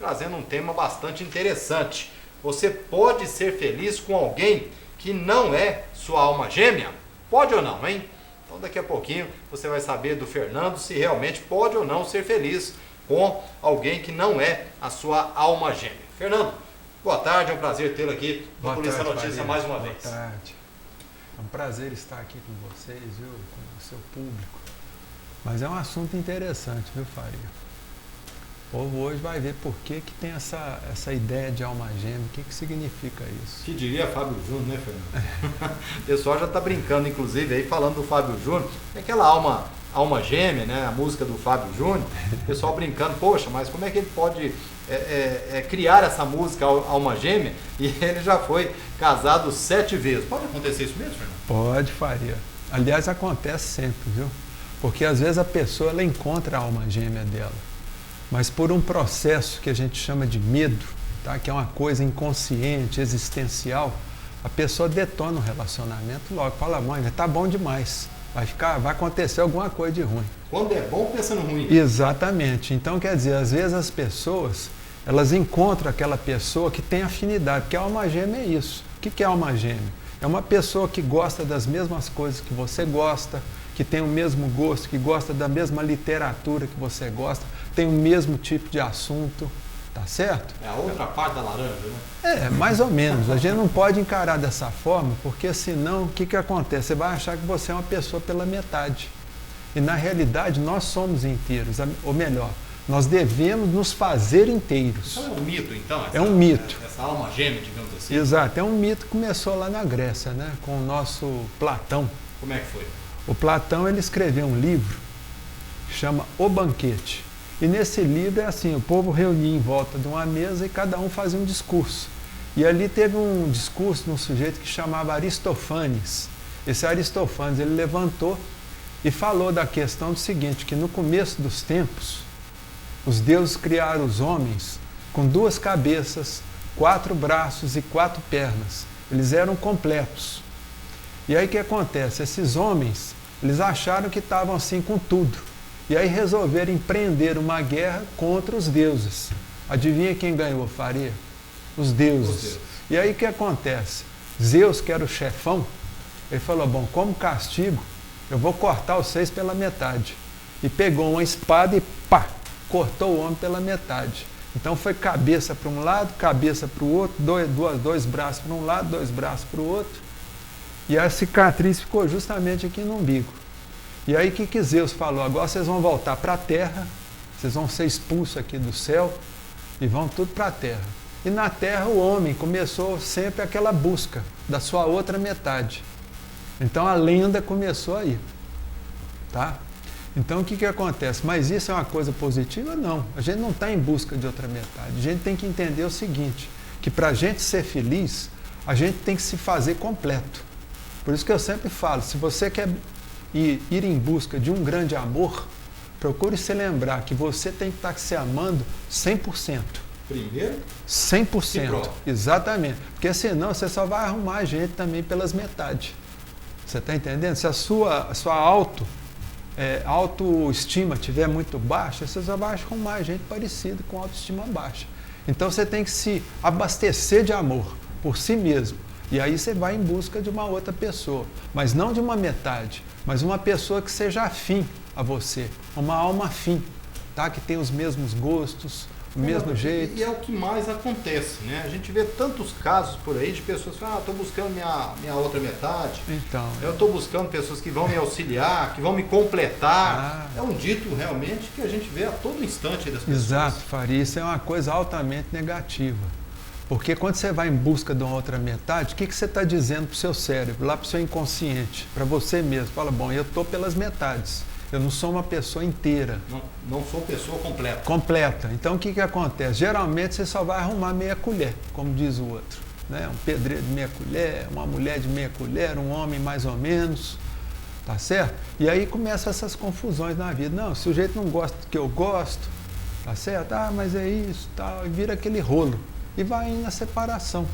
trazendo um tema bastante interessante. Você pode ser feliz com alguém que não é sua alma gêmea? Pode ou não, hein? Então daqui a pouquinho você vai saber do Fernando se realmente pode ou não ser feliz com alguém que não é a sua alma gêmea. Fernando, boa tarde, é um prazer tê-lo aqui no Polícia Notícia mais uma vez. Boa tarde. É um prazer estar aqui com vocês, viu? Com o seu público. Mas é um assunto interessante, viu, Faria? O povo hoje vai ver por que tem essa ideia de alma gêmea, o que significa isso. Que diria Fábio Júnior, né, Fernando? O pessoal já está brincando, inclusive, aí falando do Fábio Júnior, é aquela alma gêmea, né, a música do Fábio Júnior, o pessoal brincando, poxa, mas como é que ele pode criar essa música Alma Gêmea e ele já foi casado 7 vezes? Pode acontecer isso mesmo, Fernando? Pode, Faria. Aliás, acontece sempre, viu? Porque às vezes a pessoa ela encontra a alma gêmea dela, mas por um processo que a gente chama de medo, tá? Que é uma coisa inconsciente, existencial, a pessoa detona o relacionamento logo, fala, mãe, tá bom demais, vai acontecer alguma coisa de ruim. Quando é bom, pensa no ruim. Exatamente. Então, quer dizer, às vezes as pessoas, elas encontram aquela pessoa que tem afinidade, porque a alma gêmea é isso. O que é alma gêmea? É uma pessoa que gosta das mesmas coisas que você gosta, que tem o mesmo gosto, que gosta da mesma literatura que você gosta, tem o mesmo tipo de assunto, tá certo? É a outra parte da laranja, né? É, mais ou menos. A gente não pode encarar dessa forma, porque senão o que acontece? Você vai achar que você é uma pessoa pela metade. E na realidade nós somos inteiros, ou melhor, nós devemos nos fazer inteiros. Então é um mito, então? É um mito. Essa alma gêmea, digamos assim. Exato, é um mito que começou lá na Grécia, né? Com o nosso Platão. Como é que foi? O Platão ele escreveu um livro que chama O Banquete. E nesse livro é assim, o povo reunia em volta de uma mesa e cada um fazia um discurso. E ali teve um discurso de um sujeito que chamava Aristofanes. Esse Aristofanes ele levantou e falou da questão do seguinte, que no começo dos tempos, os deuses criaram os homens com 2 cabeças, 4 braços e 4 pernas. Eles eram completos. E aí o que acontece? Esses homens, eles acharam que estavam assim com tudo. E aí resolveram empreender uma guerra contra os deuses. Adivinha quem ganhou, Faria? Os deuses. E aí o que acontece? Zeus, que era o chefão, ele falou, bom, como castigo, eu vou cortar vocês pela metade. E pegou uma espada e pá, cortou o homem pela metade. Então foi cabeça para um lado, cabeça para o outro, dois braços para um lado, 2 braços para o outro. E a cicatriz ficou justamente aqui no umbigo. E aí o que Zeus falou? Agora vocês vão voltar para a terra, vocês vão ser expulsos aqui do céu e vão tudo para a terra. E na terra o homem começou sempre aquela busca da sua outra metade. Então a lenda começou aí. Tá? Então o que acontece? Mas isso é uma coisa positiva? Não. A gente não está em busca de outra metade. A gente tem que entender o seguinte, que para a gente ser feliz, a gente tem que se fazer completo. Por isso que eu sempre falo, se você quer ir em busca de um grande amor, procure se lembrar que você tem que estar se amando 100%. Primeiro? 100%. Exatamente. Porque senão você só vai arrumar gente também pelas metades. Você está entendendo? Se a sua autoestima estiver muito baixa, você só vai arrumar gente parecida com autoestima baixa. Então você tem que se abastecer de amor por si mesmo. E aí você vai em busca de uma outra pessoa, mas não de uma metade, mas uma pessoa que seja afim a você, uma alma afim, tá? Que tem os mesmos gostos, o mesmo jeito. E é o que mais acontece, né? A gente vê tantos casos por aí de pessoas que falam, estou buscando minha outra metade, então, eu estou buscando pessoas que vão me auxiliar, que vão me completar. É um dito realmente que a gente vê a todo instante das pessoas. Exato, Faria, isso é uma coisa altamente negativa. Porque quando você vai em busca de uma outra metade, o que você está dizendo para o seu cérebro, lá para o seu inconsciente, para você mesmo? Fala, bom, eu estou pelas metades, eu não sou uma pessoa inteira. Não sou pessoa completa. Completa. Então o que acontece? Geralmente você só vai arrumar meia colher, como diz o outro. Né? Um pedreiro de meia colher, uma mulher de meia colher, um homem mais ou menos, tá certo? E aí começam essas confusões na vida. Não, o sujeito não gosta do que eu gosto, tá certo? Ah, mas é isso, tal, e vira aquele rolo. E vai na separação.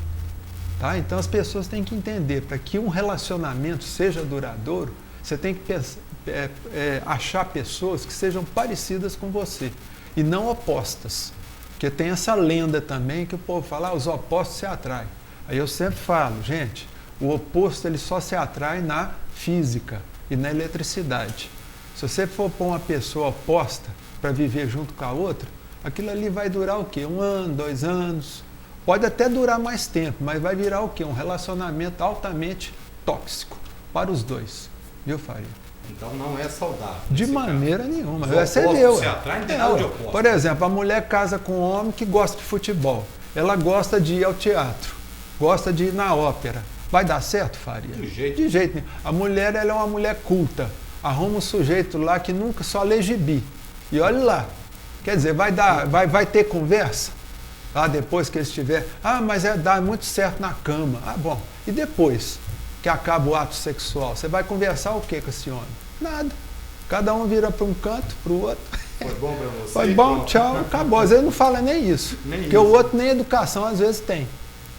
Tá? Então as pessoas têm que entender, para que um relacionamento seja duradouro, você tem que achar pessoas que sejam parecidas com você e não opostas. Porque tem essa lenda também que o povo fala, os opostos se atraem. Aí eu sempre falo, gente, o oposto ele só se atrai na física e na eletricidade. Se você for pôr uma pessoa oposta para viver junto com a outra, aquilo ali vai durar o quê? 1 ano, 2 anos. Pode até durar mais tempo, mas vai virar o quê? Um relacionamento altamente tóxico para os dois. Viu, Faria? Então não é saudável. De maneira nenhuma. Você viu? Se atrai, não tem nada de oposto. Por exemplo, a mulher casa com um homem que gosta de futebol. Ela gosta de ir ao teatro, gosta de ir na ópera. Vai dar certo, Faria? De jeito nenhum. A mulher ela é uma mulher culta. Arruma um sujeito lá que nunca só lê gibi. E olha lá. Quer dizer, vai ter conversa? Ah, depois que ele estiver. Ah, mas dá muito certo na cama. Ah, bom. E depois que acaba o ato sexual? Você vai conversar o que com esse homem? Nada. Cada um vira para um canto, para o outro. Foi bom para você? Foi bom, tchau, acabou. Às vezes não fala nem isso. Porque o outro nem educação às vezes tem.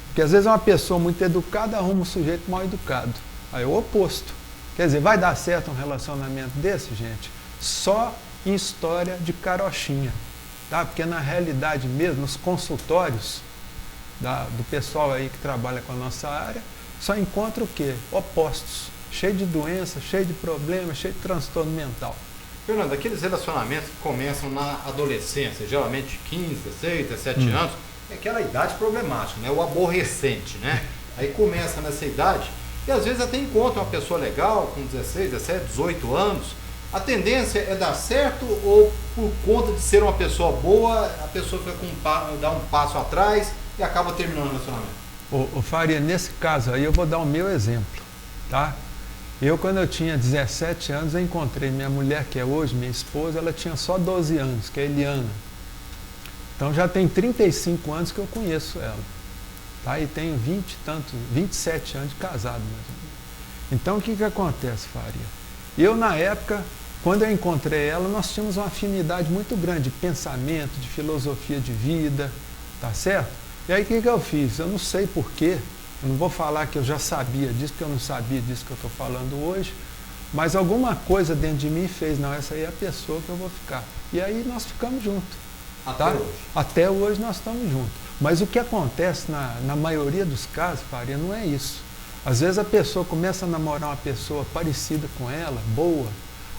Porque às vezes uma pessoa muito educada arruma um sujeito mal educado. Aí é o oposto. Quer dizer, vai dar certo um relacionamento desse, gente? Só em história de carochinha. Tá? Porque na realidade mesmo, nos consultórios do pessoal aí que trabalha com a nossa área, só encontra o quê? Opostos. Cheio de doença, cheio de problemas, cheio de transtorno mental. Fernando, aqueles relacionamentos que começam na adolescência, geralmente 15, 16, 17 anos, é aquela idade problemática, né? O aborrecente, né? Aí começa nessa idade e às vezes até encontra uma pessoa legal com 16, 17, 18 anos. A tendência é dar certo ou por conta de ser uma pessoa boa, a pessoa fica dá um passo atrás e acaba terminando o relacionamento? Ô Faria, nesse caso aí eu vou dar o meu exemplo, tá? Eu, quando eu tinha 17 anos, eu encontrei minha mulher, que é hoje minha esposa, ela tinha só 12 anos, que é a Eliana. Então já tem 35 anos que eu conheço ela. Tá? E tenho 27 anos de casado, mais ou menos. Então o que acontece, Faria? Eu, na época, quando eu encontrei ela, nós tínhamos uma afinidade muito grande de pensamento, de filosofia de vida, tá certo? E aí o que eu fiz? Eu não sei porquê. Eu não vou falar que eu já sabia disso, porque eu não sabia disso que eu estou falando hoje, mas alguma coisa dentro de mim fez, não, essa aí é a pessoa que eu vou ficar. E aí nós ficamos juntos. Até hoje? Até hoje nós estamos juntos. Mas o que acontece na maioria dos casos, Faria, não é isso. Às vezes a pessoa começa a namorar uma pessoa parecida com ela, boa,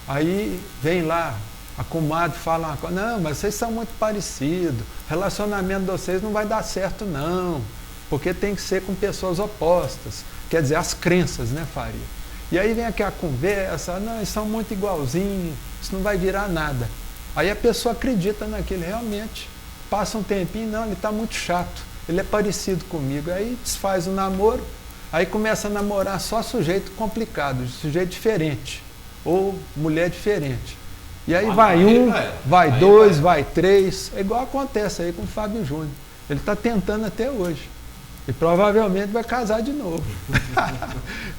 aí vem lá, a comadre fala uma coisa, não, mas vocês são muito parecidos, o relacionamento de vocês não vai dar certo não. Porque tem que ser com pessoas opostas, quer dizer, as crenças, né, Faria? E aí vem aqui a conversa, não, eles são muito igualzinhos, isso não vai virar nada. Aí a pessoa acredita naquilo realmente, passa um tempinho, não, ele está muito chato, ele é parecido comigo, aí desfaz o namoro, aí começa a namorar só sujeito complicado, sujeito diferente, ou mulher diferente. E aí vai um, vai dois, vai três, é igual acontece aí com o Fábio Júnior, ele está tentando até hoje. E provavelmente vai casar de novo.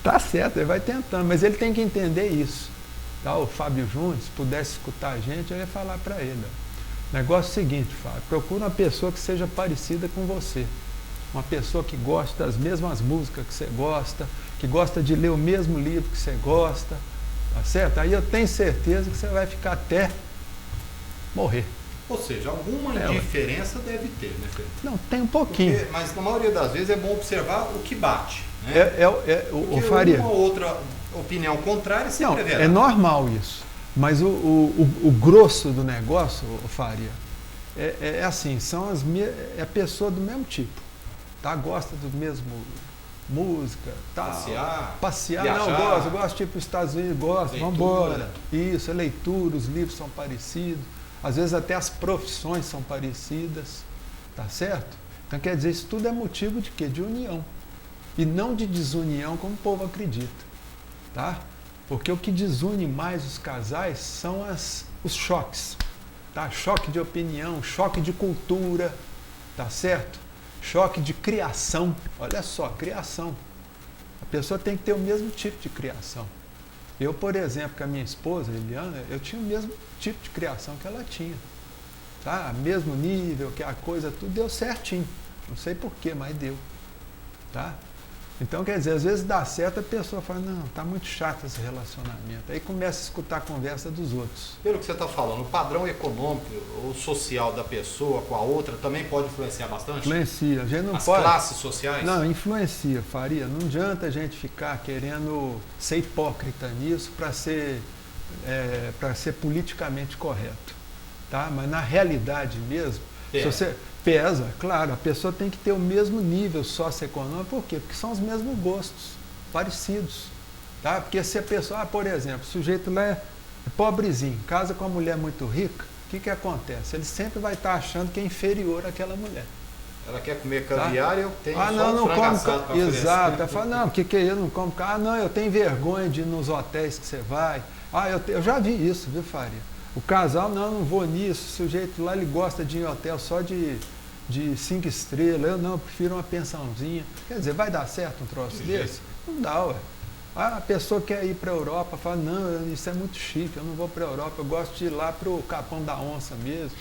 Tá certo, ele vai tentando, mas ele tem que entender isso. Tá? O Fábio Júnior, se pudesse escutar a gente, eu ia falar para ele. O negócio é o seguinte, Fábio, procura uma pessoa que seja parecida com você. Uma pessoa que gosta das mesmas músicas que você gosta, que gosta de ler o mesmo livro que você gosta. Tá certo? Aí eu tenho certeza que você vai ficar até morrer. Ou seja, alguma indiferença deve ter, né, Fernando? Não, tem um pouquinho. Mas na maioria das vezes é bom observar o que bate. Né? O Faria. Uma outra opinião contrária sempre haverá. É normal isso. Mas o grosso do negócio, o Faria, é assim, é a pessoa do mesmo tipo. Tá? Gosta do mesmo música, passear, viajar, eu gosto tipo Estados Unidos, vamos embora. Isso, a leitura, os livros são parecidos. Às vezes até as profissões são parecidas, tá certo? Então quer dizer, isso tudo é motivo de quê? De união. E não de desunião, como o povo acredita, tá? Porque o que desune mais os casais são os choques, tá? Choque de opinião, choque de cultura, tá certo? Choque de criação, olha só, criação. A pessoa tem que ter o mesmo tipo de criação. Eu, por exemplo, com a minha esposa, Eliana, eu tinha o mesmo tipo de criação que ela tinha. Tá? Mesmo nível, que a coisa, tudo deu certinho. Não sei porquê, mas deu. Tá? Então, quer dizer, às vezes dá certo, a pessoa fala, não, tá muito chato esse relacionamento. Aí começa a escutar a conversa dos outros. Pelo que você está falando, o padrão econômico ou social da pessoa com a outra também pode influenciar bastante? Influencia. A gente não As pode... classes sociais? Não, influencia, Faria. Não adianta a gente ficar querendo ser hipócrita nisso para ser politicamente correto. Tá? Mas na realidade mesmo, se você pesa, claro, a pessoa tem que ter o mesmo nível socioeconômico. Por quê? Porque são os mesmos gostos, parecidos. Tá? Porque se a pessoa, por exemplo, o sujeito lá é pobrezinho, casa com uma mulher muito rica, o que acontece? Ele sempre vai estar achando que é inferior àquela mulher. Ela quer comer caviar, eu tenho só um frango assado para oferecer. Exato. Ela fala, não, o que eu não como? Não, eu tenho vergonha de ir nos hotéis que você vai. Eu já vi isso, viu, Faria? O casal, não vou nisso, o sujeito lá, ele gosta de ir em hotel só de 5 estrelas, eu não, prefiro uma pensãozinha. Quer dizer, vai dar certo um troço desse? Não dá, ué. A pessoa quer ir para a Europa, fala, não, isso é muito chique, eu não vou para a Europa, eu gosto de ir lá para o Capão da Onça mesmo.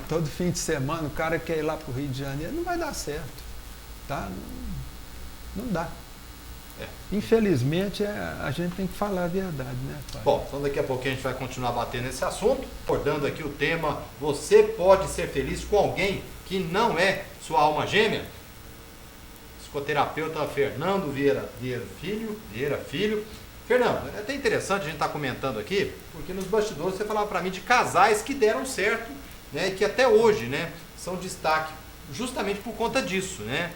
Todo fim de semana o cara quer ir lá para o Rio de Janeiro, não vai dar certo. Tá? Não dá. Infelizmente, a gente tem que falar a verdade, né, pai? Bom, então daqui a pouquinho a gente vai continuar batendo nesse assunto, abordando aqui o tema, você pode ser feliz com alguém que não é sua alma gêmea? Psicoterapeuta Fernando Vieira Filho. Fernando, é até interessante a gente estar comentando aqui, porque nos bastidores você falava para mim de casais que deram certo, né, e que até hoje, né, são destaque justamente por conta disso, né?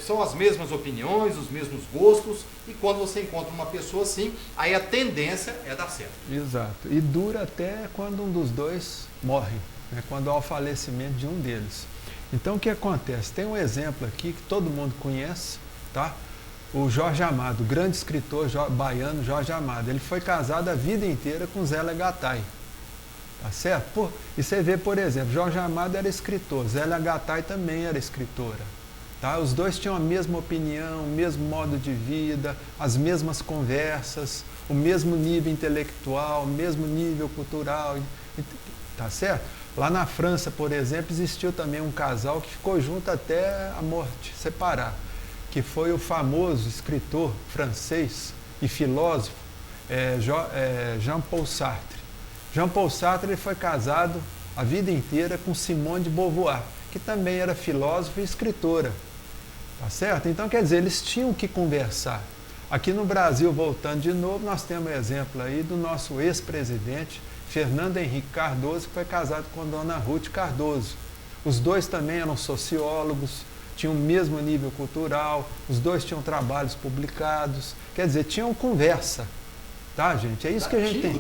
São as mesmas opiniões, os mesmos gostos, e quando você encontra uma pessoa assim, aí a tendência é dar certo. Exato. E dura até quando um dos dois morre, né? Quando há o falecimento de um deles. Então o que acontece? Tem um exemplo aqui que todo mundo conhece, tá? O Jorge Amado, o grande escritor baiano Jorge Amado. Ele foi casado a vida inteira com Zélia Gattai. Tá certo? E você vê, por exemplo, Jorge Amado era escritor, Zélia Gattai também era escritora. Tá? Os dois tinham a mesma opinião, o mesmo modo de vida, as mesmas conversas, o mesmo nível intelectual, o mesmo nível cultural. Tá certo? Lá na França, por exemplo, existiu também um casal que ficou junto até a morte, separar, que foi o famoso escritor francês e filósofo Jean-Paul Sartre. Jean-Paul Sartre ele foi casado a vida inteira com Simone de Beauvoir, que também era filósofa e escritora. Tá certo? Então, quer dizer, eles tinham que conversar. Aqui no Brasil, voltando de novo, nós temos um exemplo aí do nosso ex-presidente, Fernando Henrique Cardoso, que foi casado com Dona Ruth Cardoso. Os dois também eram sociólogos, tinham o mesmo nível cultural, os dois tinham trabalhos publicados, quer dizer, tinham conversa. Tá, gente? É isso que a gente tem.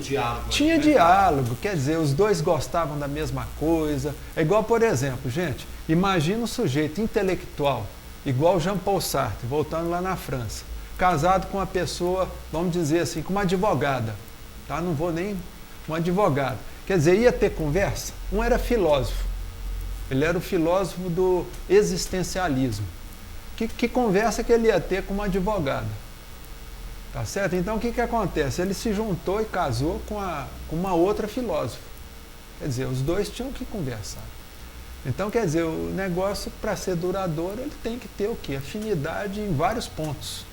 Tinha diálogo, quer dizer, os dois gostavam da mesma coisa. É igual, por exemplo, gente, imagina um sujeito intelectual, igual Jean-Paul Sartre, voltando lá na França, casado com uma pessoa, vamos dizer assim, com uma advogada, tá? Não vou nem... um advogado. Quer dizer, ia ter conversa? Um era filósofo, ele era o filósofo do existencialismo. Que conversa que ele ia ter com uma advogada? Tá certo? Então, o que acontece? Ele se juntou e casou com uma outra filósofa. Quer dizer, os dois tinham que conversar. Então, quer dizer, o negócio, para ser duradouro, ele tem que ter o quê? Afinidade em vários pontos.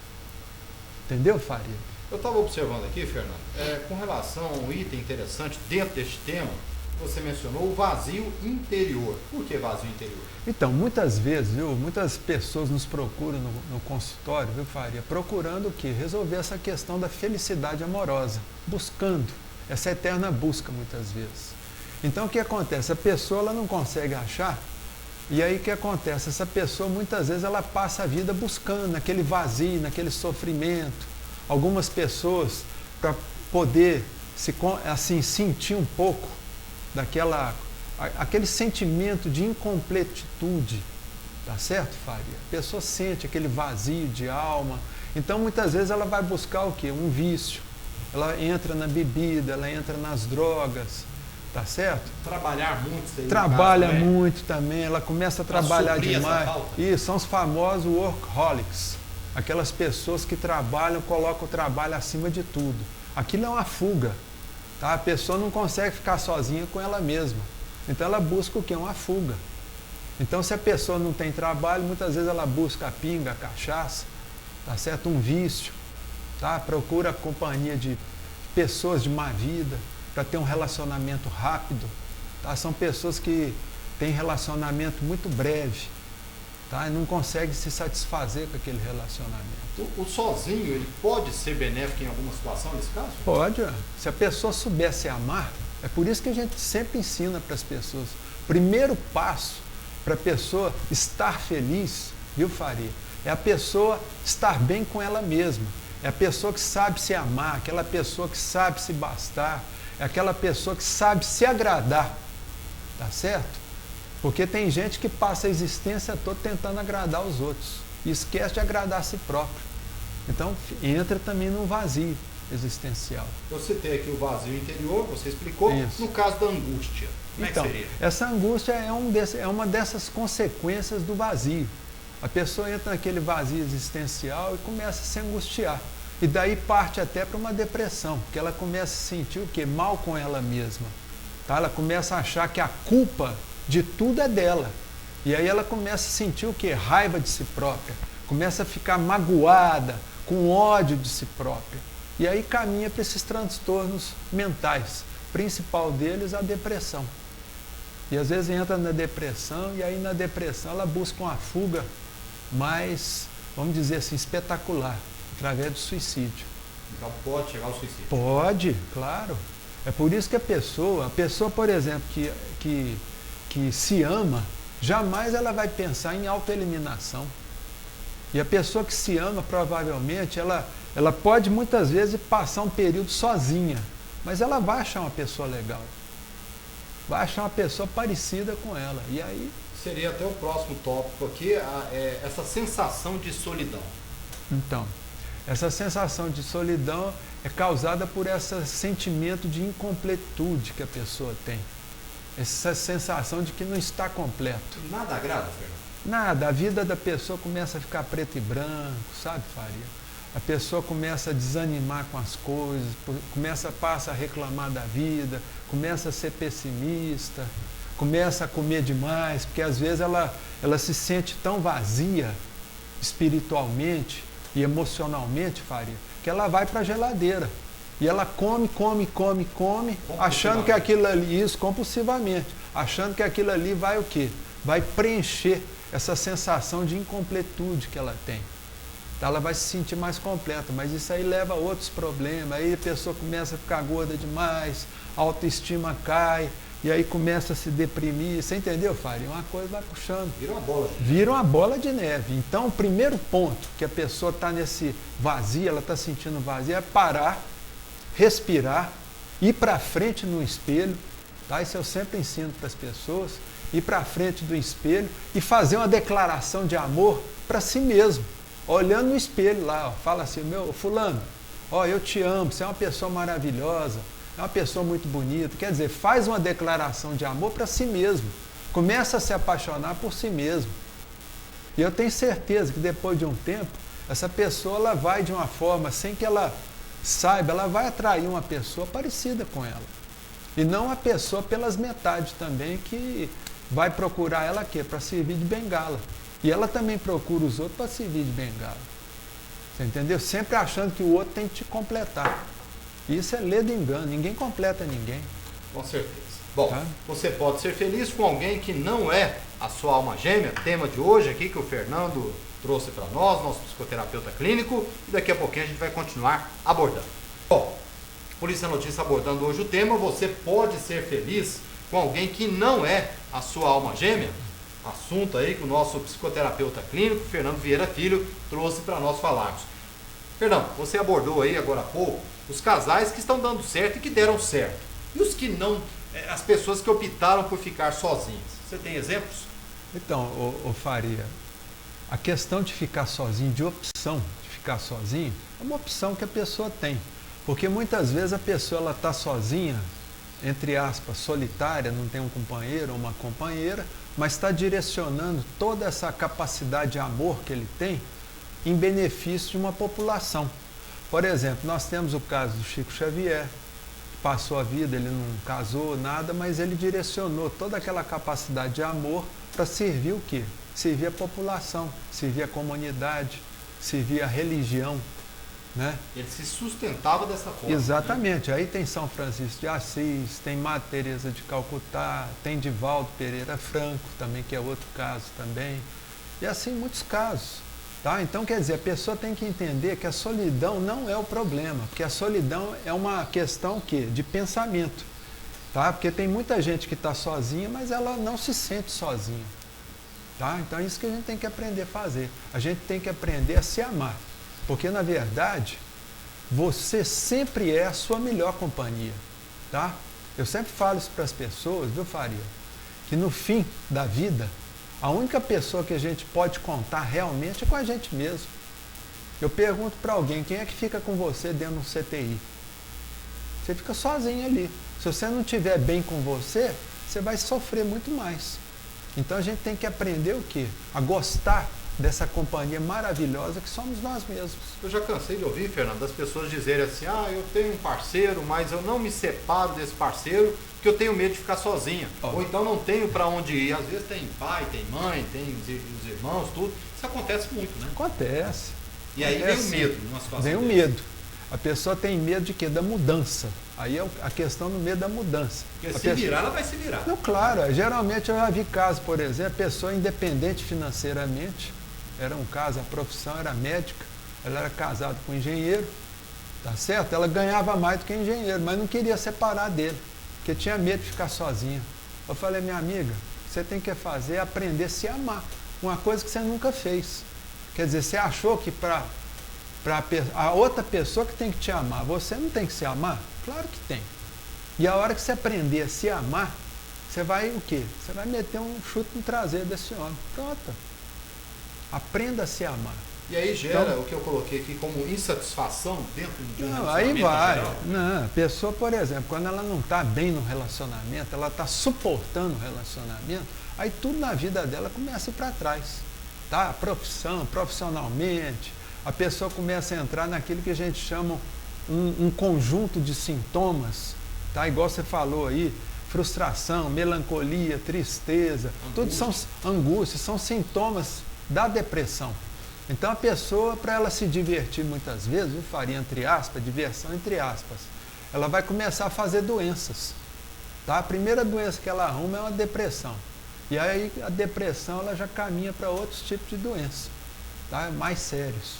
Entendeu, Faria? Eu estava observando aqui, Fernando, com relação a um item interessante dentro deste tema, você mencionou o vazio interior. Por que vazio interior? Então, muitas vezes, viu, muitas pessoas nos procuram no consultório, viu, Faria, procurando o quê? Resolver essa questão da felicidade amorosa, buscando, essa eterna busca muitas vezes. Então, o que acontece? A pessoa ela não consegue achar, e aí o que acontece? Essa pessoa, muitas vezes, ela passa a vida buscando naquele vazio, naquele sofrimento. Algumas pessoas, para poder assim, sentir um pouco aquele sentimento de incompletitude, tá certo, Faria? A pessoa sente aquele vazio de alma, então muitas vezes ela vai buscar o quê? Um vício, ela entra na bebida, ela entra nas drogas, tá certo? Trabalhar muito. Trabalha muito também, ela começa a trabalhar demais. Isso, são os famosos workaholics, aquelas pessoas que trabalham, colocam o trabalho acima de tudo. Aquilo é uma fuga. Tá? A pessoa não consegue ficar sozinha com ela mesma. Então ela busca o quê? Uma fuga. Então, se a pessoa não tem trabalho, muitas vezes ela busca a pinga, a cachaça, tá certo? Um vício, tá? Procura a companhia de pessoas de má vida para ter um relacionamento rápido, tá? São pessoas que têm relacionamento muito breve, tá? E não conseguem se satisfazer com aquele relacionamento. O sozinho, ele pode ser benéfico em alguma situação nesse caso? Pode, se a pessoa soubesse amar, é por isso que a gente sempre ensina para as pessoas. Primeiro passo para a pessoa estar feliz, viu, Faria? É a pessoa estar bem com ela mesma. É a pessoa que sabe se amar, aquela pessoa que sabe se bastar, é aquela pessoa que sabe se agradar, tá certo? Porque tem gente que passa a existência toda tentando agradar os outros e esquece de agradar a si próprio. Então, entra também num vazio existencial. Você tem aqui o vazio interior, você explicou. Isso. No caso da angústia, como então, é que seria? Essa angústia é uma dessas consequências do vazio. A pessoa entra naquele vazio existencial e começa a se angustiar. E daí parte até para uma depressão, porque ela começa a se sentir o quê? Mal com ela mesma. Tá? Ela começa a achar que a culpa de tudo é dela. E aí ela começa a sentir o quê? Raiva de si própria. Começa a ficar magoada, com ódio de si própria. E aí caminha para esses transtornos mentais. O principal deles, a depressão. E às vezes entra na depressão, e aí na depressão ela busca uma fuga mais, vamos dizer assim, espetacular, através do suicídio. Então pode chegar ao suicídio? Pode, claro. É por isso que a pessoa, por exemplo, que se ama, jamais ela vai pensar em autoeliminação. E a pessoa que se ama, provavelmente, ela pode muitas vezes passar um período sozinha, mas ela vai achar uma pessoa legal. Vai achar uma pessoa parecida com ela. E aí... Seria até o próximo tópico aqui, essa sensação de solidão. Então, essa sensação de solidão é causada por esse sentimento de incompletude que a pessoa tem. Essa sensação de que não está completo. Nada agrada, Fernando? Nada. A vida da pessoa começa a ficar preto e branco, sabe, Faria? A pessoa começa a desanimar com as coisas, passa a reclamar da vida, começa a ser pessimista, começa a comer demais, porque às vezes ela se sente tão vazia espiritualmente e emocionalmente, Faria, que ela vai para a geladeira. E ela come, achando que aquilo ali, isso compulsivamente, achando que aquilo ali vai o quê? Vai preencher essa sensação de incompletude que ela tem. Então ela vai se sentir mais completa, mas isso aí leva a outros problemas, aí a pessoa começa a ficar gorda demais, a autoestima cai, e aí começa a se deprimir, você entendeu, Faria? Uma coisa vai puxando. Vira uma bola de neve. Vira uma bola de neve. Então o primeiro ponto que a pessoa está nesse vazio, ela está sentindo vazio, é parar, respirar, ir para frente no espelho, tá? Isso eu sempre ensino para as pessoas, ir para frente do espelho e fazer uma declaração de amor para si mesmo, olhando no espelho lá, ó, fala assim, meu fulano, ó, eu te amo, você é uma pessoa maravilhosa, é uma pessoa muito bonita, quer dizer, faz uma declaração de amor para si mesmo, começa a se apaixonar por si mesmo. E eu tenho certeza que depois de um tempo, essa pessoa ela vai de uma forma, sem que ela saiba, ela vai atrair uma pessoa parecida com ela. E não a pessoa pelas metades também, que vai procurar ela aqui para servir de bengala. E ela também procura os outros para servir de bengala. Você entendeu? Sempre achando que o outro tem que te completar. Isso é lei do engano, ninguém completa ninguém. Com certeza. Bom, tá? Você pode ser feliz com alguém que não é a sua alma gêmea, tema de hoje aqui que o Fernando trouxe para nós, nosso psicoterapeuta clínico, e daqui a pouquinho a gente vai continuar abordando. Bom, Polícia Notícia abordando hoje o tema, você pode ser feliz com alguém que não é a sua alma gêmea? Assunto aí que o nosso psicoterapeuta clínico, Fernando Vieira Filho, trouxe para nós falarmos. Fernando, você abordou aí agora há pouco os casais que estão dando certo e que deram certo. E os que não, as pessoas que optaram por ficar sozinhas. Você tem exemplos? Então, ô Faria, a questão de ficar sozinho, de opção de ficar sozinho, é uma opção que a pessoa tem. Porque muitas vezes a pessoa está sozinha, entre aspas, solitária, não tem um companheiro ou uma companheira, mas está direcionando toda essa capacidade de amor que ele tem em benefício de uma população. Por exemplo, nós temos o caso do Chico Xavier, que passou a vida, ele não casou, nada, mas ele direcionou toda aquela capacidade de amor para servir o quê? Servir a população, servir a comunidade, servir a religião, né? Ele se sustentava dessa forma. Exatamente. Né? Aí tem São Francisco de Assis, tem Madre Teresa de Calcutá, tem Divaldo Pereira Franco, também, que é outro caso também. E assim muitos casos. Tá? Então, quer dizer, a pessoa tem que entender que a solidão não é o problema, porque a solidão é uma questão o quê? De pensamento. Tá? Porque tem muita gente que está sozinha, mas ela não se sente sozinha. Tá? Então é isso que a gente tem que aprender a fazer. A gente tem que aprender a se amar. Porque, na verdade, você sempre é a sua melhor companhia. Tá? Eu sempre falo isso para as pessoas, viu, Faria? Que no fim da vida, a única pessoa que a gente pode contar realmente é com a gente mesmo. Eu pergunto para alguém, quem é que fica com você dentro de um CTI? Você fica sozinho ali. Se você não estiver bem com você, você vai sofrer muito mais. Então a gente tem que aprender o quê? A gostar dessa companhia maravilhosa que somos nós mesmos. Eu já cansei de ouvir, Fernando, das pessoas dizerem assim, eu tenho um parceiro, mas eu não me separo desse parceiro porque eu tenho medo de ficar sozinha. Ou então não tenho para onde ir. Às vezes tem pai, tem mãe, tem os irmãos, tudo. Isso acontece muito, né? Acontece. E aí vem o medo numa situação Vem o medo. A pessoa tem medo de quê? Da mudança. Aí é a questão do medo da mudança. Porque se virar, ela vai se virar. Não, claro. Geralmente eu já vi casos, por exemplo, a pessoa independente financeiramente, era um caso, a profissão era médica, ela era casada com um engenheiro, tá certo? Ela ganhava mais do que engenheiro, mas não queria separar dele, porque tinha medo de ficar sozinha. Eu falei, minha amiga, você tem que fazer é aprender a se amar. Uma coisa que você nunca fez. Quer dizer, você achou que para a outra pessoa que tem que te amar, você não tem que se amar? Claro que tem. E a hora que você aprender a se amar, você vai o quê? Você vai meter um chute no traseiro desse homem. Pronto. Aprenda a se amar. E aí gera o que eu coloquei aqui como insatisfação dentro de um relacionamento. Aí vai. Geral. Não, a pessoa, por exemplo, quando ela não está bem no relacionamento, ela está suportando o relacionamento, aí tudo na vida dela começa a ir para trás. Tá? A profissão, profissionalmente, a pessoa começa a entrar naquilo que a gente chama um conjunto de sintomas, tá? Igual você falou aí, frustração, melancolia, tristeza, tudo são angústias, são sintomas da depressão. Então a pessoa, para ela se divertir muitas vezes, eu faria entre aspas, diversão entre aspas, ela vai começar a fazer doenças. Tá? A primeira doença que ela arruma é uma depressão. E aí a depressão ela já caminha para outros tipos de doenças, tá? Mais sérios.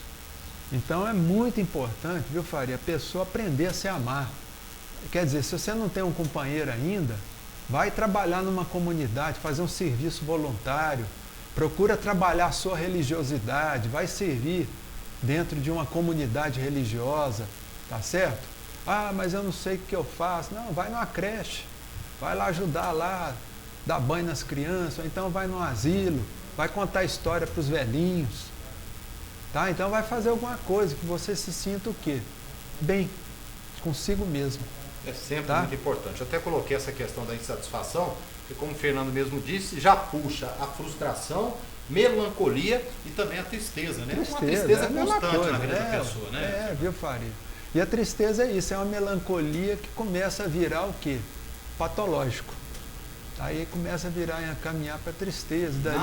Então é muito importante, viu, Faria, a pessoa aprender a se amar. Quer dizer, se você não tem um companheiro ainda, vai trabalhar numa comunidade, fazer um serviço voluntário, procura trabalhar a sua religiosidade, vai servir dentro de uma comunidade religiosa, tá certo? Mas eu não sei o que eu faço. Não, vai numa creche, vai lá ajudar lá, dar banho nas crianças, ou então vai num asilo, vai contar história para os velhinhos. Tá? Então vai fazer alguma coisa que você se sinta o quê? Bem, consigo mesmo. É sempre muito importante. Eu até coloquei essa questão da insatisfação, que como o Fernando mesmo disse, já puxa a frustração, melancolia e também a tristeza, né? Uma tristeza constante na vida da pessoa, né? Viu, Faria? E a tristeza é isso, é uma melancolia que começa a virar o quê? Patológico. Aí começa a virar, a caminhar para a tristeza. Daí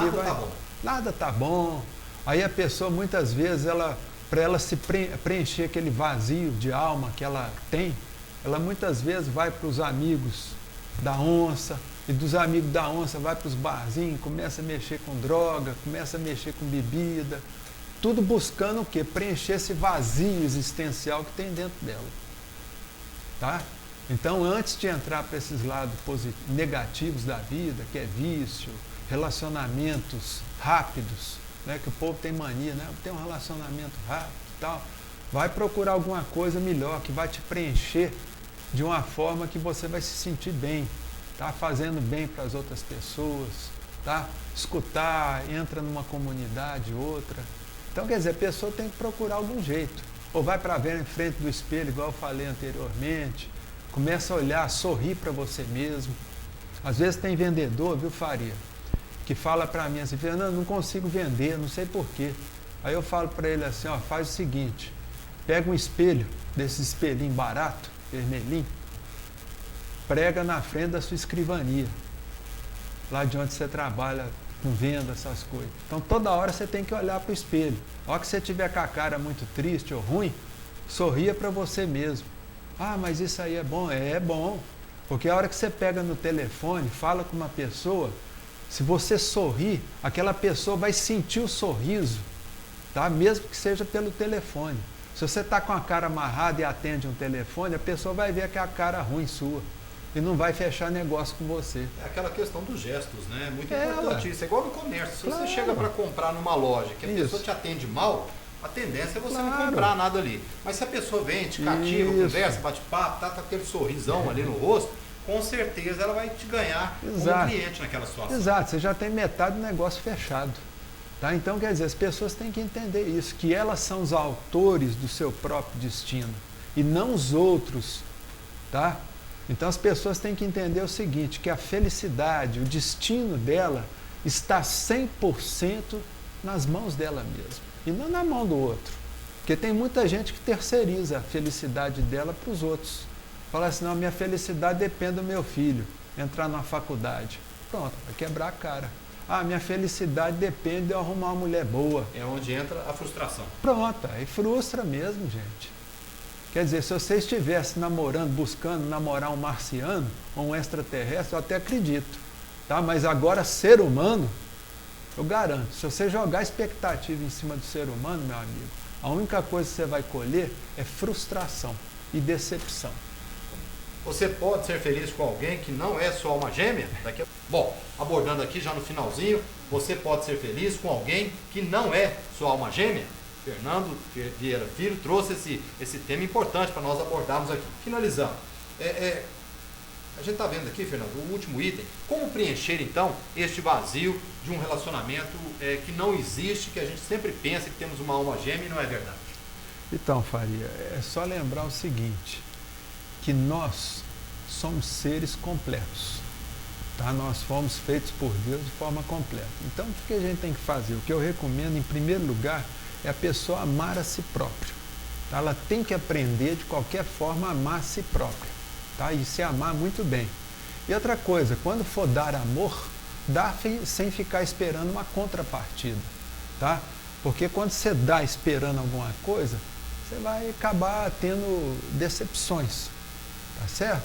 nada tá bom. Aí a pessoa, muitas vezes, para ela se preencher aquele vazio de alma que ela tem, ela muitas vezes vai para os amigos da onça, e dos amigos da onça vai para os barzinhos, começa a mexer com droga, começa a mexer com bebida, tudo buscando o quê? Preencher esse vazio existencial que tem dentro dela. Tá? Então, antes de entrar para esses lados negativos da vida, que é vício, relacionamentos rápidos, né, que o povo tem mania, né? Tem um relacionamento rápido e tal. Vai procurar alguma coisa melhor, que vai te preencher de uma forma que você vai se sentir bem, tá? Fazendo bem para as outras pessoas, tá? Escutar, entra numa comunidade, outra. Então, quer dizer, a pessoa tem que procurar algum jeito. Ou vai para ver em frente do espelho, igual eu falei anteriormente, começa a olhar, sorrir para você mesmo. Às vezes tem vendedor, viu, Faria, que fala para mim assim, Fernando, não consigo vender, não sei porquê. Aí eu falo para ele assim, faz o seguinte, pega um espelho, desse espelhinho barato, vermelhinho, prega na frente da sua escrivania, lá de onde você trabalha com venda, essas coisas. Então toda hora você tem que olhar para o espelho. A hora que você tiver com a cara muito triste ou ruim, sorria para você mesmo. Ah, mas isso aí é bom? É bom. Porque a hora que você pega no telefone, fala com uma pessoa, se você sorrir, aquela pessoa vai sentir o sorriso, tá? Mesmo que seja pelo telefone. Se você está com a cara amarrada e atende um telefone, a pessoa vai ver que é a cara ruim sua e não vai fechar negócio com você. É aquela questão dos gestos, né? Muito importante isso. É igual no comércio. Se você chega para comprar numa loja que a pessoa te atende mal, a tendência é você não comprar nada ali. Mas se a pessoa vem, te cativa, conversa, bate papo, tá com aquele sorrisão ali no rosto, com certeza ela vai te ganhar como cliente naquela situação. Exato, você já tem metade do negócio fechado. Tá? Então, quer dizer, as pessoas têm que entender isso, que elas são os autores do seu próprio destino e não os outros. Tá? Então, as pessoas têm que entender o seguinte, que a felicidade, o destino dela está 100% nas mãos dela mesma e não na mão do outro. Porque tem muita gente que terceiriza a felicidade dela para os outros. Fala assim, não, minha felicidade depende do meu filho entrar na faculdade. Pronto, vai quebrar a cara. Ah, minha felicidade depende de eu arrumar uma mulher boa. É onde entra a frustração. Pronto, aí frustra mesmo, gente. Quer dizer, se você estivesse namorando, buscando namorar um marciano ou um extraterrestre, eu até acredito. Tá? Mas agora, ser humano, eu garanto, se você jogar expectativa em cima do ser humano, meu amigo, a única coisa que você vai colher é frustração e decepção. Você pode ser feliz com alguém que não é sua alma gêmea? Bom, abordando aqui já no finalzinho, você pode ser feliz com alguém que não é sua alma gêmea? Fernando Vieira Filho trouxe esse tema importante para nós abordarmos aqui. Finalizando, a gente está vendo aqui, Fernando, o último item. Como preencher, então, este vazio de um relacionamento que não existe, que a gente sempre pensa que temos uma alma gêmea e não é verdade? Então, Faria, é só lembrar o seguinte, que nós somos seres completos, tá? Nós fomos feitos por Deus de forma completa. Então, o que a gente tem que fazer? O que eu recomendo, em primeiro lugar, é a pessoa amar a si própria. Tá? Ela tem que aprender, de qualquer forma, a amar a si própria, tá? E se amar muito bem. E outra coisa, quando for dar amor, dá sem ficar esperando uma contrapartida, tá? Porque quando você dá esperando alguma coisa, você vai acabar tendo decepções. Tá certo?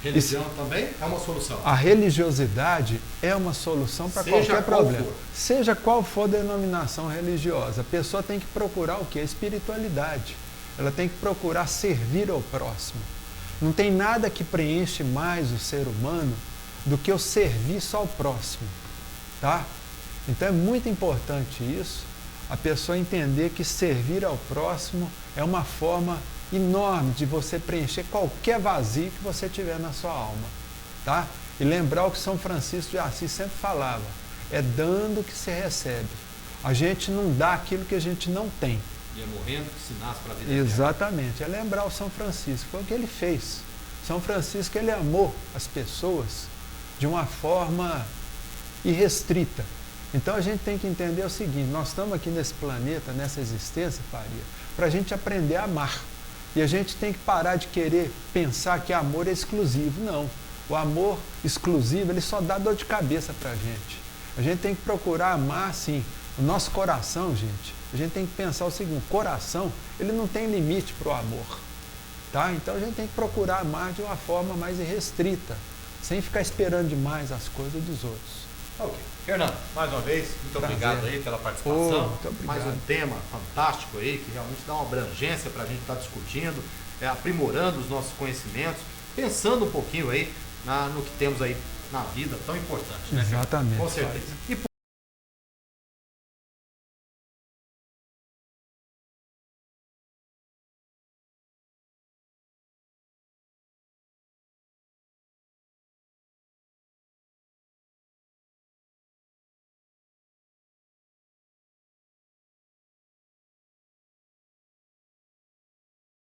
Religião também é uma solução. A religiosidade é uma solução para qualquer problema. Seja qual for a denominação religiosa, a pessoa tem que procurar o quê? A espiritualidade. Ela tem que procurar servir ao próximo. Não tem nada que preenche mais o ser humano do que o serviço ao próximo. Tá? Então é muito importante isso, a pessoa entender que servir ao próximo é uma forma enorme de você preencher qualquer vazio que você tiver na sua alma, tá? E lembrar o que São Francisco de Assis sempre falava, é dando que se recebe. A gente não dá aquilo que a gente não tem. E é morrendo que se nasce para a vida. Exatamente, é lembrar o São Francisco, foi o que ele fez. São Francisco, ele amou as pessoas de uma forma irrestrita. Então a gente tem que entender o seguinte, nós estamos aqui nesse planeta, nessa existência, Faria, para a gente aprender a amar. E a gente tem que parar de querer pensar que amor é exclusivo. Não. O amor exclusivo, ele só dá dor de cabeça para a gente. A gente tem que procurar amar, assim, o nosso coração, gente. A gente tem que pensar o seguinte, o coração, ele não tem limite para o amor. Tá? Então a gente tem que procurar amar de uma forma mais irrestrita, sem ficar esperando demais as coisas dos outros. Ok. Fernando, mais uma vez, muito obrigado aí pela participação. Mais um tema fantástico aí, que realmente dá uma abrangência para a gente estar discutindo, aprimorando os nossos conhecimentos, pensando um pouquinho aí no que temos aí na vida tão importante. Né? Exatamente. Com certeza.